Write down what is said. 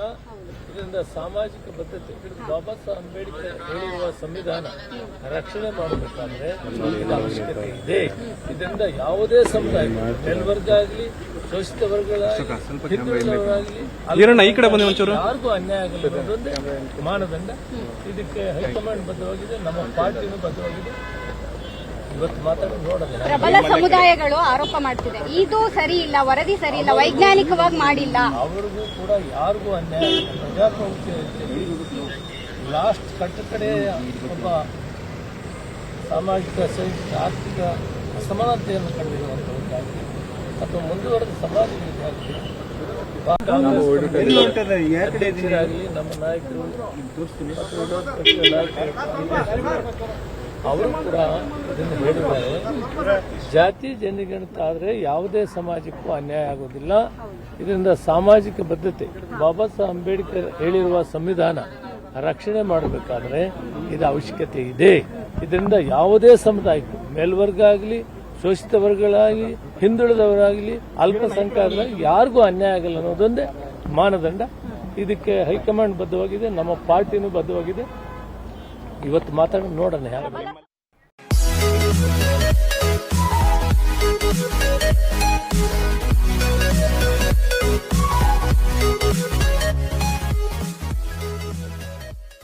ಆಗೋದಿಲ್ಲ. ಇದರಿಂದ ಸಾಮಾಜಿಕ ಬದ್ಧತೆ ಬಾಬಾ ಸಾಹೇಬ್ ಅಂಬೇಡ್ಕರ್ ಹೇಳಿರುವ ಸಂವಿಧಾನ ರಕ್ಷಣೆ ಮಾಡಬೇಕಾದ್ರೆ ಇದರ ಅವಶ್ಯಕತೆ ಇದೆ. ಇದರಿಂದ ಯಾವುದೇ ಸಮುದಾಯ ಮೇಲ್ವರ್ಗ ಆಗಲಿ, ಶೋಷಿತ ವರ್ಗಗಳಾಗಲಿ, ಹಿಂದುಳಿದವರಾಗಲಿ ಯಾರಿಗೂ ಅನ್ಯಾಯ ಆಗಲ್ಲ ಅನ್ನೋದೊಂದೇ ಮಾನದಂಡ. ಇದಕ್ಕೆ ಹೈಕಮಾಂಡ್ ಬದ್ಧವಾಗಿದೆ, ನಮ್ಮ ಪಾರ್ಟಿನೂ ಬದ್ಧವಾಗಿದೆ. ಇವತ್ತು ಮಾತಾಡೋದು ನೋಡೋಣ. ಪ್ರಬಲ ಸಮುದಾಯಗಳು ಆರೋಪ ಮಾಡ್ತಿದೆ, ಇದು ಸರಿ ಇಲ್ಲ, ವರದಿ ಸರಿ ಇಲ್ಲ, ವೈಜ್ಞಾನಿಕವಾಗಿ ಮಾಡಿಲ್ಲ. ಅವ್ರಿಗೂ ಕೂಡ ಯಾರಿಗೂ ಅನ್ಯಾಯ ಇಲ್ಲ. ಪ್ರಜಾಪ್ರಭುತ್ವದಲ್ಲಿ ಲಾಸ್ಟ್ ಕಡೆ ಒಬ್ಬ ಸಾಮಾಜಿಕ, ಶೈಕ್ಷಣಿಕ, ಆರ್ಥಿಕ ಅಸಮಾನತೆಯನ್ನು ಕಂಡಿರುವಂತಹದ್ದಾಗಲಿ ಅಥವಾ ಮುಂದುವರೆದ ಸಮಾಜವಾಗಲಿ ನಮ್ಮ ನಾಯಕರು ಮತ್ತು ವಿರೋಧ ಪಕ್ಷದ ನಾಯಕರು ಅವರು ಕೂಡ ಇದನ್ನು ಹೇಳಿದ್ದಾರೆ. ಜಾತಿ ಜನಗಣತಿ ಆದರೆ ಯಾವುದೇ ಸಮಾಜಕ್ಕೂ ಅನ್ಯಾಯ ಆಗೋದಿಲ್ಲ. ಇದರಿಂದ ಸಾಮಾಜಿಕ ಬದ್ಧತೆ ಬಾಬಾ ಸಾಹೇಬ್ ಅಂಬೇಡ್ಕರ್ ಹೇಳಿರುವ ಸಂವಿಧಾನ ರಕ್ಷಣೆ ಮಾಡಬೇಕಾದ್ರೆ ಇದರ ಅವಶ್ಯಕತೆ ಇದೆ. ಇದರಿಂದ ಯಾವುದೇ ಸಮುದಾಯಕ್ಕೂ ಮೇಲ್ವರ್ಗ ಆಗಲಿ, ಶೋಷಿತ ವರ್ಗಗಳಾಗಲಿ, ಹಿಂದುಳಿದವರಾಗಲಿ, ಅಲ್ಪಸಂಖ್ಯಾತರಾಗಲಿ ಯಾರಿಗೂ ಅನ್ಯಾಯ ಆಗಲ್ಲ ಅನ್ನೋದೊಂದೇ ಮಾನದಂಡ. ಇದಕ್ಕೆ ಹೈಕಮಾಂಡ್ ಬದ್ಧವಾಗಿದೆ, ನಮ್ಮ ಪಾರ್ಟಿನೂ ಬದ್ಧವಾಗಿದೆ. ಇವತ್ತು ಮಾತಾಡೋದು ನೋಡೋಣ.